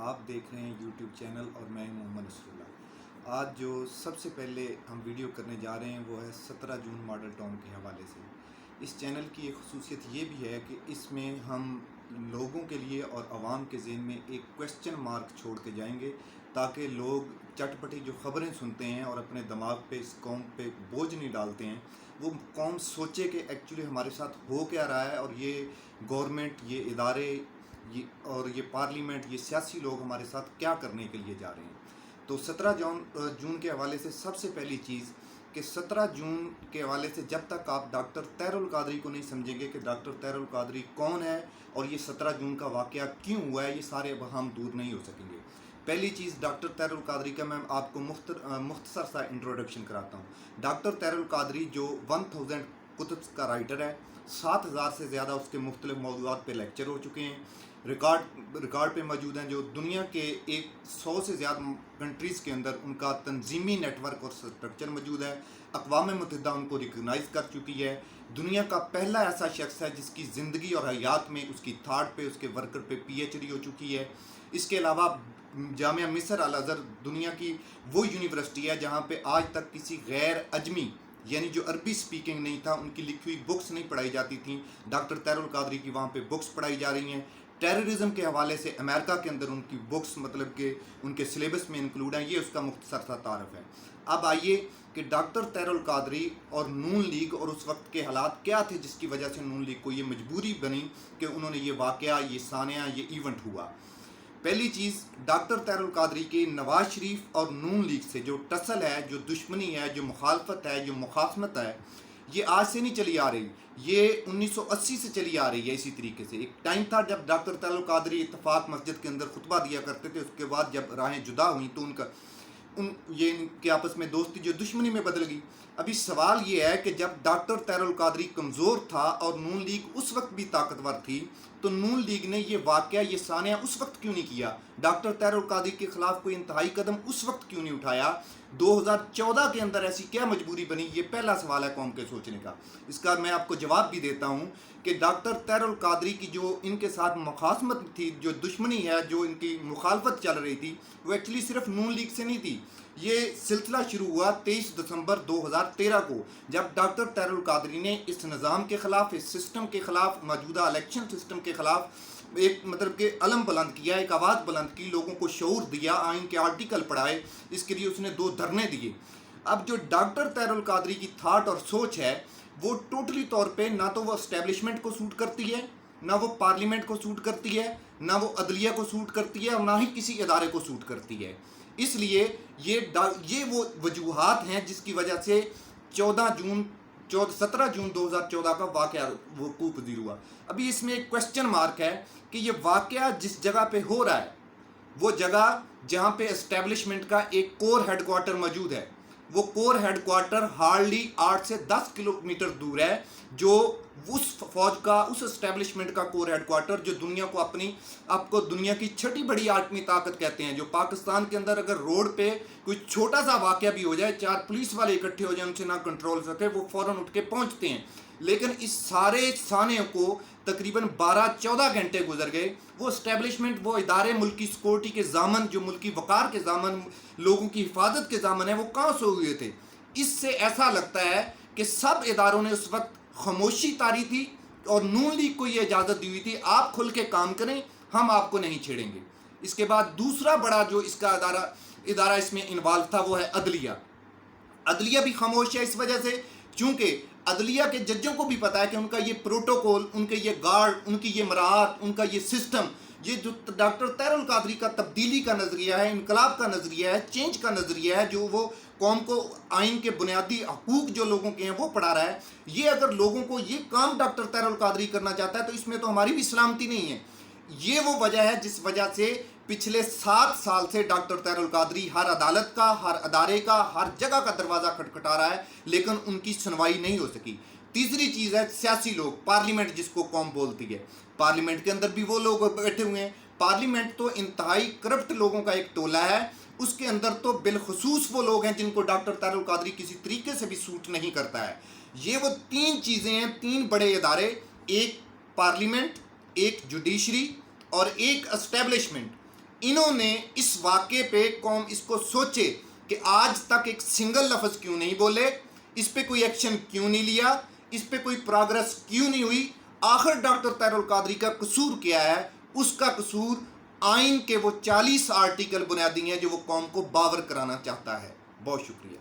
آپ دیکھ رہے ہیں یوٹیوب چینل اور میں محمد نصر اللہ۔ آج جو سب سے پہلے ہم ویڈیو کرنے جا رہے ہیں وہ ہے 17 جون ماڈل ٹاؤن کے حوالے سے۔ اس چینل کی ایک خصوصیت یہ بھی ہے کہ اس میں ہم لوگوں کے لیے اور عوام کے ذہن میں ایک کویسچن مارک چھوڑ کے جائیں گے تاکہ لوگ چٹپٹی جو خبریں سنتے ہیں اور اپنے دماغ پہ اس قوم پہ بوجھ نہیں ڈالتے ہیں، وہ قوم سوچے کہ ایکچولی ہمارے ساتھ ہو کیا رہا ہے اور یہ گورنمنٹ، یہ ادارے اور یہ پارلیمنٹ، یہ سیاسی لوگ ہمارے ساتھ کیا کرنے کے لیے جا رہے ہیں۔ تو 17 جون کے حوالے سے سب سے پہلی چیز کہ 17 جون کے حوالے سے جب تک آپ ڈاکٹر طاہر القادری کو نہیں سمجھیں گے کہ ڈاکٹر طاہر القادری کون ہے اور یہ 17 جون کا واقعہ کیوں ہوا ہے، یہ سارے ابہام دور نہیں ہو سکیں گے۔ پہلی چیز، ڈاکٹر طاہر القادری کا میں آپ کو مختصر سا انٹروڈکشن کراتا ہوں۔ ڈاکٹر طاہر القادری جو 1000 کتب کا رائٹر ہے، 7000 سے زیادہ اس کے مختلف موضوعات پہ لیکچر ہو چکے ہیں، ریکارڈ پہ موجود ہیں، جو دنیا کے 100 سے زیادہ کنٹریز کے اندر ان کا تنظیمی نیٹ ورک اور سٹرکچر موجود ہے۔ اقوام متحدہ ان کو ریکگنائز کر چکی ہے۔ دنیا کا پہلا ایسا شخص ہے جس کی زندگی اور حیات میں اس کی تھاٹ پہ، اس کے ورکر پہ PhD ہو چکی ہے۔ اس کے علاوہ جامعہ مصر الازہر دنیا کی وہ یونیورسٹی ہے جہاں پہ آج تک کسی غیر اجمی، یعنی جو عربی سپیکنگ نہیں تھا، ان کی لکھی ہوئی بکس نہیں پڑھائی جاتی تھیں، ڈاکٹر طاہر القادری کی وہاں پہ بکس پڑھائی جا رہی ہیں۔ ٹیررزم کے حوالے سے امریکہ کے اندر ان کی بکس مطلب کہ ان کے سلیبس میں انکلوڈ ہیں۔ یہ اس کا مختصر سا تعارف ہے۔ اب آئیے کہ ڈاکٹر طاہر القادری اور نون لیگ اور اس وقت کے حالات کیا تھے جس کی وجہ سے نون لیگ کو یہ مجبوری بنی کہ انہوں نے یہ واقعہ، یہ سانحہ، یہ ایونٹ ہوا۔ پہلی چیز، ڈاکٹر طاہر القادری کے نواز شریف اور نون لیگ سے جو ٹسل ہے، جو دشمنی ہے، جو مخالفت ہے، جو مخاصمت ہے، یہ آج سے نہیں چلی آ رہی، یہ 1980 سے چلی آ رہی ہے۔ اسی طریقے سے ایک ٹائم تھا جب ڈاکٹر طاہر القادری اتفاق مسجد کے اندر خطبہ دیا کرتے تھے، اس کے بعد جب راہیں جدا ہوئیں تو ان کے آپس میں دوستی جو دشمنی میں بدل گئی۔ ابھی سوال یہ ہے کہ جب ڈاکٹر طاہر القادری کمزور تھا اور نون لیگ اس وقت بھی طاقتور تھی، تو نون لیگ نے یہ واقعہ، یہ سانحہ اس وقت کیوں نہیں کیا؟ ڈاکٹر طاہر القادری کے خلاف کوئی انتہائی قدم اس وقت کیوں نہیں اٹھایا؟ 2014 کے اندر ایسی کیا مجبوری بنی؟ یہ پہلا سوال ہے قوم کے سوچنے کا۔ اس کا میں آپ کو جواب بھی دیتا ہوں کہ ڈاکٹر طاہر القادری کی جو ان کے ساتھ مخاصمت تھی، جو دشمنی ہے، جو ان کی مخالفت چل رہی تھی، وہ ایکچولی صرف نون لیگ سے نہیں تھی۔ یہ سلسلہ شروع ہوا 23 دسمبر 2013 کو، جب ڈاکٹر طاہر القادری نے اس نظام کے خلاف، اس سسٹم کے خلاف، موجودہ الیکشن سسٹم کے خلاف ایک مطلب کہ علم بلند کیا، ایک آواز بلند کی، لوگوں کو شعور دیا، آئین کے آرٹیکل پڑھائے۔ اس کے لیے اس نے 2 دھرنے دیے۔ اب جو ڈاکٹر طاہر القادری کی تھاٹ اور سوچ ہے، وہ ٹوٹلی طور پہ نہ تو وہ اسٹیبلشمنٹ کو سوٹ کرتی ہے، نہ وہ پارلیمنٹ کو سوٹ کرتی ہے، نہ وہ عدلیہ کو سوٹ کرتی ہے، اور نہ ہی کسی ادارے کو سوٹ کرتی ہے۔ اس لیے یہ وہ وجوہات ہیں جس کی وجہ سے 17 جون 2014 کا واقعہ وقوع پذیر ہوا۔ ابھی اس میں ایک کویسچن مارک ہے کہ یہ واقعہ جس جگہ پہ ہو رہا ہے، وہ جگہ جہاں پہ اسٹیبلشمنٹ کا ایک کور ہیڈ کوارٹر موجود ہے، وہ کور ہیڈ کوارٹر ہارڈلی 8 سے 10 کلومیٹر دور ہے، جو اس فوج کا، اس اسٹیبلشمنٹ کا کور ہیڈ کوارٹر جو دنیا کو آپ کو دنیا کی چھٹی بڑی آٹمی طاقت کہتے ہیں، جو پاکستان کے اندر اگر روڈ پہ کوئی چھوٹا سا واقعہ بھی ہو جائے، 4 پولیس والے اکٹھے ہو جائیں، ان سے نہ کنٹرول سکے، وہ فوراً اٹھ کے پہنچتے ہیں۔ لیکن اس سارے سانحے کو تقریباً 12-14 گھنٹے گزر گئے۔ وہ اسٹیبلشمنٹ، وہ ادارے ملکی سیکورٹی کے ضامن، جو ملکی وقار کے ضامن، لوگوں کی حفاظت کے ضامن ہیں، وہ کہاں سو ہوئے تھے؟ اس سے ایسا لگتا ہے کہ سب اداروں نے اس وقت خاموشی تاری تھی اور نون لیگ کو یہ اجازت دی ہوئی تھی، آپ کھل کے کام کریں، ہم آپ کو نہیں چھیڑیں گے۔ اس کے بعد دوسرا بڑا جو اس کا ادارہ اس میں انوالو تھا، وہ ہے عدلیہ۔ عدلیہ بھی خاموش ہے اس وجہ سے چونکہ عدلیہ کے ججوں کو بھی پتا ہے کہ ان کا یہ پروٹوکول، ان کے یہ گارڈ، ان کی یہ مراعات، ان کا یہ سسٹم، یہ جو ڈاکٹر طاہر القادری کا تبدیلی کا نظریہ ہے، انقلاب کا نظریہ ہے، چینج کا نظریہ ہے، جو وہ قوم کو آئین کے بنیادی حقوق جو لوگوں کے ہیں وہ پڑھا رہا ہے، یہ اگر لوگوں کو یہ کام ڈاکٹر طاہر القادری کرنا چاہتا ہے تو اس میں تو ہماری بھی سلامتی نہیں ہے۔ یہ وہ وجہ ہے جس وجہ سے پچھلے 7 سال سے ڈاکٹر طاہر القادری ہر عدالت کا، ہر ادارے کا، ہر جگہ کا دروازہ کھٹکھٹا رہا ہے، لیکن ان کی سنوائی نہیں ہو سکی۔ تیسری چیز ہے سیاسی لوگ، پارلیمنٹ جس کو قوم بولتی ہے۔ پارلیمنٹ کے اندر بھی وہ لوگ بیٹھے ہوئے ہیں۔ پارلیمنٹ تو انتہائی کرپٹ لوگوں کا ایک ٹولہ ہے، اس کے اندر تو بالخصوص وہ لوگ ہیں جن کو ڈاکٹر طاہر القادری کسی طریقے سے بھی سوٹ نہیں کرتا ہے۔ یہ وہ 3 چیزیں ہیں، 3 بڑے ادارے، ایک پارلیمنٹ، ایک جوڈیشری اور ایک اسٹیبلشمنٹ۔ انہوں نے اس واقعے پہ قوم اس کو سوچے کہ آج تک ایک سنگل لفظ کیوں نہیں بولے، اس پہ کوئی ایکشن کیوں نہیں لیا، اس پہ کوئی پروگرس کیوں نہیں ہوئی، آخر ڈاکٹر طاہر القادری کا قصور کیا ہے؟ اس کا قصور آئین کے وہ 40 آرٹیکل بنیادی ہیں جو وہ قوم کو باور کرانا چاہتا ہے۔ بہت شکریہ۔